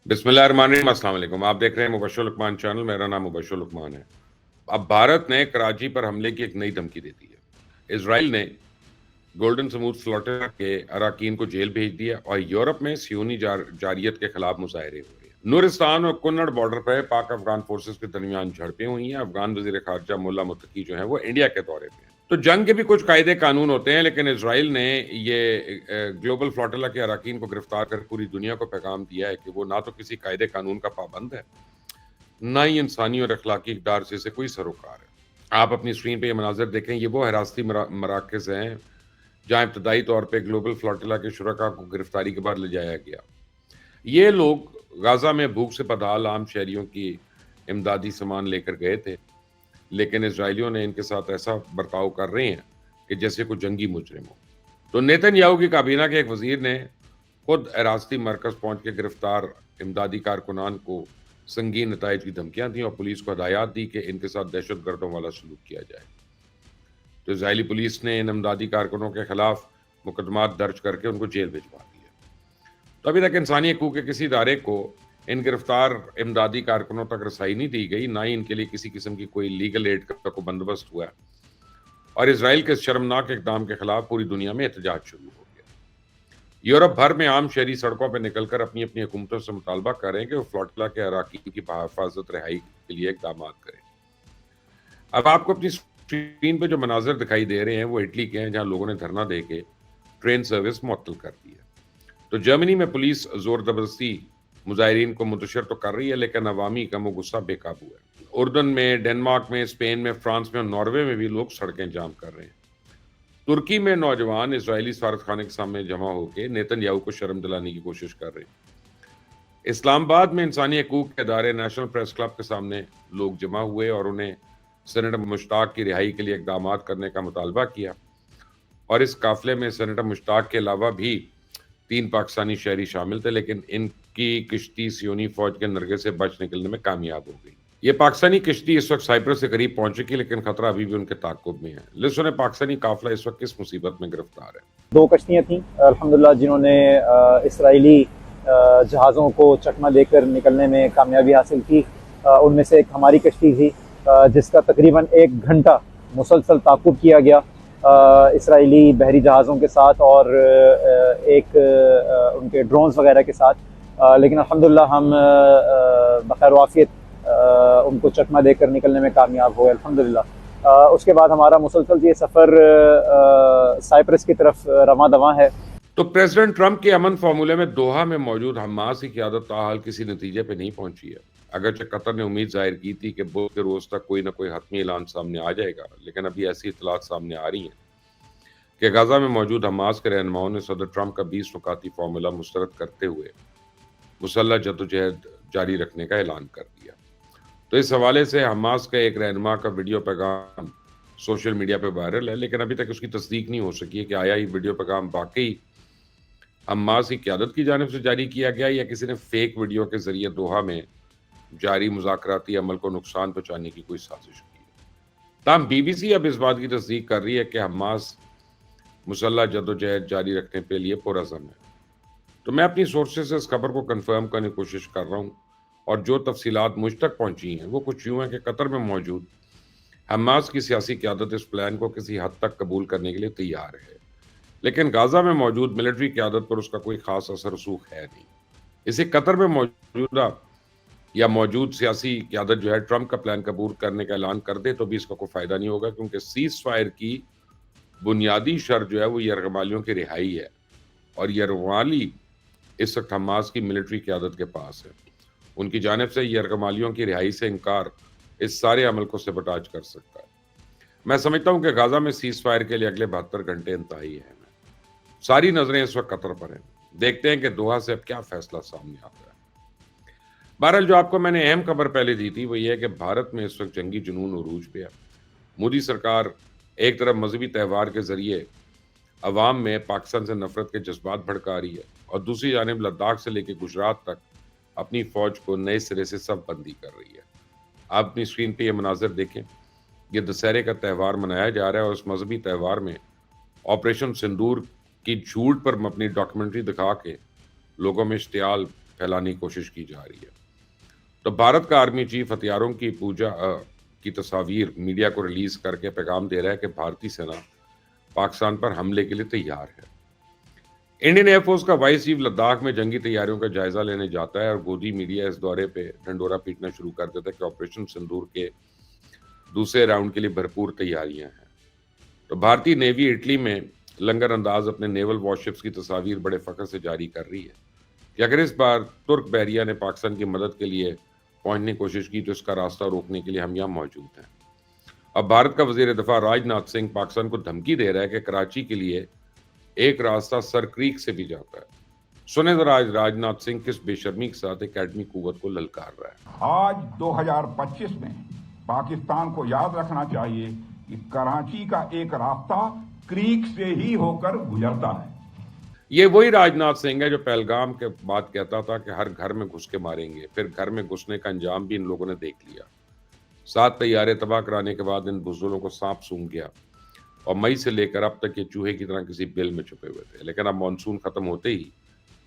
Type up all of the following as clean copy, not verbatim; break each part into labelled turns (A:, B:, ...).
A: بسم اللہ الرحمن الرحیم، السلام علیکم۔ آپ دیکھ رہے ہیں مبشر لقمان چینل، میرا نام مبشر لقمان ہے۔ اب بھارت نے کراچی پر حملے کی ایک نئی دھمکی دے دی ہے۔ اسرائیل نے گولڈن سموتھ فلوٹیلا کے اراکین کو جیل بھیج دیا اور یورپ میں صہیونی جارحیت کے خلاف مظاہرے ہوئے ہیں۔ نورستان اور کنڑ بارڈر پر پاک افغان فورسز کے درمیان جھڑپیں ہوئی ہیں۔ افغان وزیر خارجہ ملا متقی جو ہیں وہ انڈیا کے دورے پہ ہیں۔ تو جنگ کے بھی کچھ قاعدے قانون ہوتے ہیں، لیکن اسرائیل نے یہ گلوبل فلوٹیلا کے اراکین کو گرفتار کر پوری دنیا کو پیغام دیا ہے کہ وہ نہ تو کسی قاعدے قانون کا پابند ہے، نہ ہی انسانی اور اخلاقی اقدار سے اسے کوئی سروکار ہے۔ آپ اپنی اسکرین پہ یہ مناظر دیکھیں، یہ وہ حراستی مراکز ہیں جہاں ابتدائی طور پہ گلوبل فلوٹیلا کے شرکاء کو گرفتاری کے بعد لے جایا گیا۔ یہ لوگ غزہ میں بھوک سے بدحال عام شہریوں کی امدادی سامان لے کر گئے تھے، لیکن اسرائیلیوں نے ان کے ساتھ ایسا برتاؤ کر رہے ہیں کہ جیسے کوئی جنگی مجرم ہو۔ تو نیتن یاہو کی کابینہ کے ایک وزیر نے خود حراستی مرکز پہنچ کے گرفتار امدادی کارکنان کو سنگین نتائج کی دھمکیاں دیں اور پولیس کو ہدایات دی کہ ان کے ساتھ دہشت گردوں والا سلوک کیا جائے۔ تو اسرائیلی پولیس نے ان امدادی کارکنوں کے خلاف مقدمات درج کر کے ان کو جیل بھجوا دیا۔ تو ابھی تک انسانی حقوق کے کسی ادارے کو ان گرفتار امدادی کارکنوں تک رسائی نہیں دی گئی، نہ ہی ان کے لیے کسی قسم کی کوئی لیگل ایڈ کا کوئی بندوبست ہوا ہے، اور اسرائیل کے شرمناک اقدام کے خلاف پوری دنیا میں احتجاج شروع ہو گیا۔ یورپ بھر میں عام شہری سڑکوں پہ نکل کر اپنی اپنی حکومتوں سے مطالبہ کر رہے ہیں کہ وہ فلوٹیلا کے اراکین کی بحفاظت رہائی کے لیے اقدامات کریں۔ اب آپ کو اپنی اسکرین پہ جو مناظر دکھائی دے رہے ہیں وہ اٹلی کے ہیں، جہاں لوگوں نے دھرنا دے کے ٹرین سروس معطل کر دی ہے۔ تو جرمنی میں پولیس زور زبردستی مظاہرین کو منتشر تو کر رہی ہے، لیکن عوامی غم و غصہ بے قابو ہے۔ اردن میں، ڈنمارک میں، اسپین میں، فرانس میں اور ناروے میں بھی لوگ سڑکیں جام کر رہے ہیں۔ ترکی میں نوجوان اسرائیلی سفارت خانے کے سامنے جمع ہو کے نیتن یاہو کو شرم دلانے کی کوشش کر رہے ہیں۔ اسلام آباد میں انسانی حقوق کے ادارے نیشنل پریس کلب کے سامنے لوگ جمع ہوئے اور انہیں سینیٹر مشتاق کی رہائی کے لیے اقدامات کرنے کا مطالبہ کیا، اور اس قافلے میں سینیٹر مشتاق کے علاوہ بھی 3 پاکستانی شہری شامل تھے، لیکن ان کی کشتی صہیونی فوج کے نرغے سے بچ نکلنے میں کامیاب ہو گئی۔ یہ پاکستانی کشتی اس وقت سائپرس کے قریب پہنچ چکی، لیکن خطرہ ابھی بھی ان کے تعاقب میں ہے۔ لسن پاکستانی قافلہ اس وقت کس مصیبت میں گرفتار ہے۔
B: 2 کشتیاں تھیں الحمدللہ جنہوں نے اسرائیلی جہازوں کو چکمہ دے کر نکلنے میں کامیابی حاصل کی۔ ان میں سے ایک ہماری کشتی تھی جس کا تقریباً 1 گھنٹہ مسلسل تعاقب کیا گیا اسرائیلی بحری جہازوں کے ساتھ اور ایک ان کے ڈرونز وغیرہ کے ساتھ، لیکن الحمدللہ ہم بخیر وعافیت ان کو چکمہ دے کر نکلنے میں کامیاب ہوئے الحمدللہ۔ اس کے بعد ہمارا مسلسل یہ سفر سائپرس کی طرف رواں دواں ہے۔
A: تو پریزیڈنٹ ٹرمپ کے امن فارمولے میں دوحہ میں موجود حماس کی قیادت تاحال کسی نتیجے پہ نہیں پہنچی ہے۔ اگرچہ قطر نے امید ظاہر کی تھی کہ بدھ کے روز تک کوئی نہ کوئی حتمی اعلان سامنے آ جائے گا، لیکن ابھی ایسی اطلاعات سامنے آ رہی ہیں کہ غزہ میں موجود حماس کے رہنماؤں نے صدر ٹرمپ کا 20 نکاتی فارمولہ مسترد کرتے ہوئے مسلح جدوجہد جاری رکھنے کا اعلان کر دیا۔ تو اس حوالے سے حماس کا ایک رہنما کا ویڈیو پیغام سوشل میڈیا پہ وائرل ہے، لیکن ابھی تک اس کی تصدیق نہیں ہو سکی ہے کہ آیا یہ ویڈیو پیغام واقعی حماس کی قیادت کی جانب سے جاری کیا گیا یا کسی نے فیک ویڈیو کے ذریعے دوحہ میں جاری مذاکراتی عمل کو نقصان پہنچانے کی کوئی سازش کی ہے۔ تاہم بی بی سی اب اس بات کی تصدیق کر رہی ہے کہ حماس مسلح جدوجہد جاری رکھنے کے لیے پرعزم ہے۔ تو میں اپنی سورسز سے اس خبر کو کنفرم کرنے کی کوشش کر رہا ہوں، اور جو تفصیلات مجھ تک پہنچی ہیں وہ کچھ یوں ہیں کہ قطر میں موجود حماس کی سیاسی قیادت اس پلان کو کسی حد تک قبول کرنے کے لیے تیار ہے، لیکن غزہ میں موجود ملٹری قیادت پر اس کا کوئی خاص اثر رسوخ ہے نہیں۔ اسے قطر میں موجود سیاسی قیادت جو ہے ٹرمپ کا پلان قبول کرنے کا اعلان کر دے تو بھی اس کا کوئی فائدہ نہیں ہوگا، کیونکہ سیز فائر کی بنیادی شرط جو ہے وہ یرغمالیوں کی رہائی ہے، اور یرغمالی اس وقت حماس کی ملٹری قیادت کے پاس ہے۔ ان کی جانب سے یرغمالیوں کی رہائی سے انکار اس سارے عمل کو سبوٹاج کر سکتا ہے۔ میں سمجھتا ہوں کہ غزہ میں سیز فائر کے لیے اگلے 72 گھنٹے انتہائی اہم ہیں۔ ساری نظریں اس وقت قطر پر ہیں، دیکھتے ہیں کہ دوحہ سے اب کیا فیصلہ سامنے آتا ہے۔ بہرحال جو آپ کو میں نے اہم خبر پہلے دی تھی وہ یہ ہے کہ بھارت میں اس وقت جنگی جنون عروج پہ ہے۔ مودی سرکار ایک طرف مذہبی تہوار کے ذریعے عوام میں پاکستان سے نفرت کے جذبات بھڑکا رہی ہے، اور دوسری جانب لداخ سے لے کے گجرات تک اپنی فوج کو نئے سرے سے صف بندی کر رہی ہے۔ آپ اپنی اسکرین پہ یہ مناظر دیکھیں، یہ دسہرے کا تہوار منایا جا رہا ہے، اور اس مذہبی تہوار میں آپریشن سندور کی جھوٹ پر اپنی ڈاکیومنٹری دکھا کے لوگوں میں اشتعال پھیلانے کی کوشش کی جا رہی ہے. تو بھارت کا آرمی چیف ہتھیاروں کی پوجا کی تصاویر میڈیا کو ریلیز کر کے پیغام دے رہا ہے کہ بھارتی سینا پاکستان پر حملے کے لیے تیار ہے. انڈین ایئر فورس کا وائس چیف لداخ میں جنگی تیاریوں کا جائزہ لینے جاتا ہے اور گودی میڈیا اس دورے پہ ڈنڈورا پیٹنا شروع کر دیتا ہے کہ آپریشن سندور کے دوسرے راؤنڈ کے لیے بھرپور تیاریاں ہیں. تو بھارتی نیوی اٹلی میں لنگر انداز اپنے نیول وارشپس کی تصاویر بڑے فخر سے جاری کر رہی ہے کہ اگر اس بار ترک بحریہ نے پاکستان کی مدد کے لیے پہنچنے کی کوشش کی تو اس کا راستہ روکنے کے لیے ہم یہاں موجود ہیں. اب بھارت کا وزیر دفاع راج ناتھ سنگھ پاکستان کو دھمکی دے رہا ہے کہ کراچی کے لیے ایک راستہ سر کریک سے بھی جاتا ہے. سنیں ذرا آج راج ناتھ سنگھ کس بے شرمی کے ساتھ اکیڈمی قوت کو للکار رہا ہے.
C: آج 2025 میں پاکستان کو یاد رکھنا چاہیے کہ کراچی کا ایک راستہ کریک سے ہی ہو کر گزرتا ہے.
A: یہ وہی راج ناتھ سنگھ ہے جو پہلگام کے بعد کہتا تھا کہ ہر گھر میں گھس کے ماریں گے. پھر گھر میں گھسنے کا انجام بھی ان لوگوں نے دیکھ لیا. 7 طیارے تباہ کرانے کے بعد ان بزدلوں کو سانپ سونگھ گیا اور مئی سے لے کر اب تک یہ چوہے کی طرح کسی بل میں چھپے ہوئے تھے. لیکن اب مانسون ختم ہوتے ہی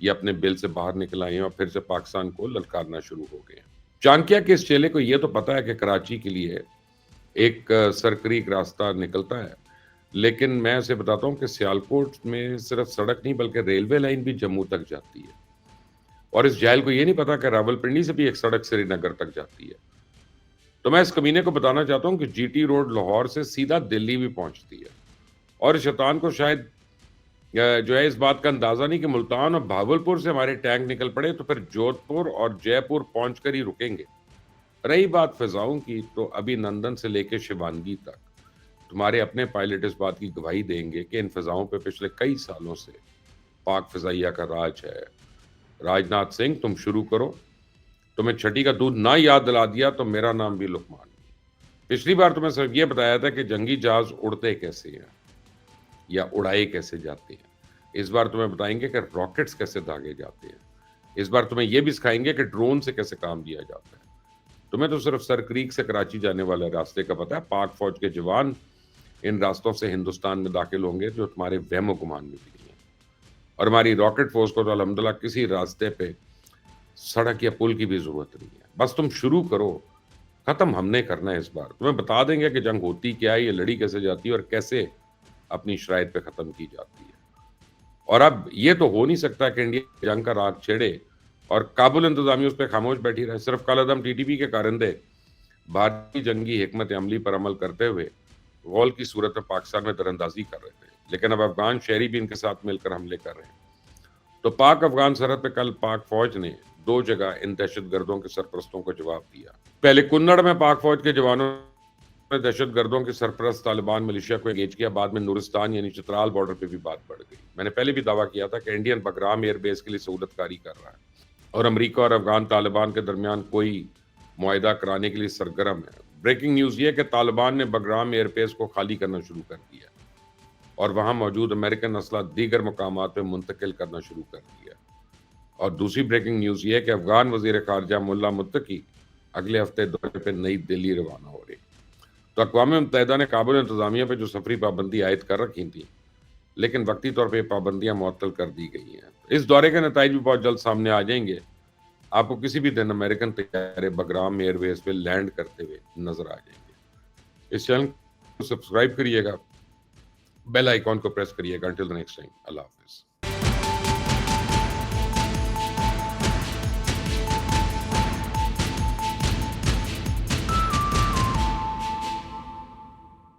A: یہ اپنے بل سے باہر نکل آئے ہیں اور پھر سے پاکستان کو للکارنا شروع ہو گئے. چانکیا کے اس چیلے کو یہ تو پتا ہے کہ کراچی کے لیے ایک سرکریک راستہ نکلتا ہے، لیکن میں اسے بتاتا ہوں کہ سیالکوٹ میں صرف سڑک نہیں بلکہ ریلوے لائن بھی جموں تک جاتی ہے. اور اس جاہل کو یہ نہیں پتا کہ راولپنڈی سے بھی ایک سڑک سری نگر تک جاتی ہے. تو میں اس کمینے کو بتانا چاہتا ہوں کہ جی ٹی روڈ لاہور سے سیدھا دلی بھی پہنچتی ہے. اور شیطان کو شاید جو ہے اس بات کا اندازہ نہیں کہ ملتان اور بھاولپور سے ہمارے ٹینک نکل پڑے تو پھر جودھ پور اور جے پور پہنچ کر ہی رکیں گے. رہی بات فضاؤں کی تو ابھی نندن سے لے کے شیوانگی تک تمہارے اپنے پائلٹ اس بات کی گواہی دیں گے کہ ان فضاؤں پہ پچھلے کئی سالوں سے پاک فضائیہ کا راج ہے. راج ناتھ سنگھ تم شروع کرو. تمہیں چھٹی کا دودھ نہ یاد دلا دیا تو میرا نام بھی لقمان. پچھلی بار تمہیں صرف یہ بتایا تھا کہ جنگی جہاز اڑتے کیسے ہیں یا اڑائے کیسے جاتے ہیں. اس بار تمہیں بتائیں گے کہ راکٹس کیسے داغے جاتے ہیں. اس بار تمہیں یہ بھی سکھائیں گے کہ ڈرون سے کیسے کام لیا جاتا ہے. تمہیں تو صرف سر کریک سے کراچی جانے والے راستے کا پتہ ہے. پاک فوج کے جوان ان راستوں سے ہندوستان میں داخل ہوں گے جو تمہارے وہم و گمان میں بھی نہیں ہے. اور ہماری راکٹ فورس کو تو الحمدللہ کسی راستے پہ سڑک یا پل کی بھی ضرورت نہیں ہے. بس تم شروع کرو. ختم ہم نے کرنا ہے اس بار. تمہیں بتا دیں گے کہ جنگ ہوتی کیا ہے, یہ لڑی کیسے جاتی ہے اور کیسے اپنی شرائط پہ ختم کی جاتی ہے. اور اب یہ تو ہو نہیں سکتا کہ انڈیا جنگ کا راگ چھیڑے اور کابل انتظامیہ اس پہ خاموش بیٹھی رہے. صرف کل عدم ٹی ٹی پی کے کارندے بھارتی جنگی حکمت عملی پر عمل کرتے ہوئے غول کی صورت میں پاکستان میں دراندازی کر رہے تھے, لیکن اب افغان شہری بھی ان کے ساتھ مل کر حملے کر رہے ہیں. تو پاک افغان سرحد پہ کل پاک فوج نے 2 جگہ ان دہشت گردوں کے سرپرستوں کو جواب دیا. پہلے کنڑ میں پاک فوج کے جوانوں نے دہشت گردوں کے سرپرست طالبان ملیشیا کو انگیج کیا. بعد میں نورستان یعنی چترال بارڈر پہ بھی بات بڑھ گئی. میں نے پہلے بھی دعویٰ کیا تھا کہ انڈین بگرام ایئر بیس کے لیے سہولت کاری کر رہا ہے اور امریکہ اور افغان طالبان کے درمیان کوئی معاہدہ کرانے کے لیے سرگرم ہے. بریکنگ نیوز یہ کہ طالبان نے بگرام ایئر بیس کو خالی کرنا شروع کر دیا اور وہاں موجود امریکن اسلحہ دیگر مقامات پہ منتقل کرنا شروع کر دیا. اور دوسری بریکنگ نیوز یہ ہے کہ افغان وزیر خارجہ ملا متقی اگلے ہفتے دورے پہ نئی دلی روانہ ہو رہی. تو اقوام متحدہ نے کابل انتظامیہ پہ جو سفری پابندی عائد کر رکھی تھی, لیکن وقتی طور پہ یہ پابندیاں معطل کر دی گئی ہیں. اس دورے کے نتائج بھی بہت جلد سامنے آ جائیں گے. آپ کو کسی بھی دن امریکن طیارے بگرام ایئر ویز پہ لینڈ کرتے ہوئے نظر آ جائیں گے. اس چینل کو سبسکرائب کریے گا, بیل آئیکن کو پریس کریے گا. انٹل دی نیکسٹ ٹائم, اللہ حافظ.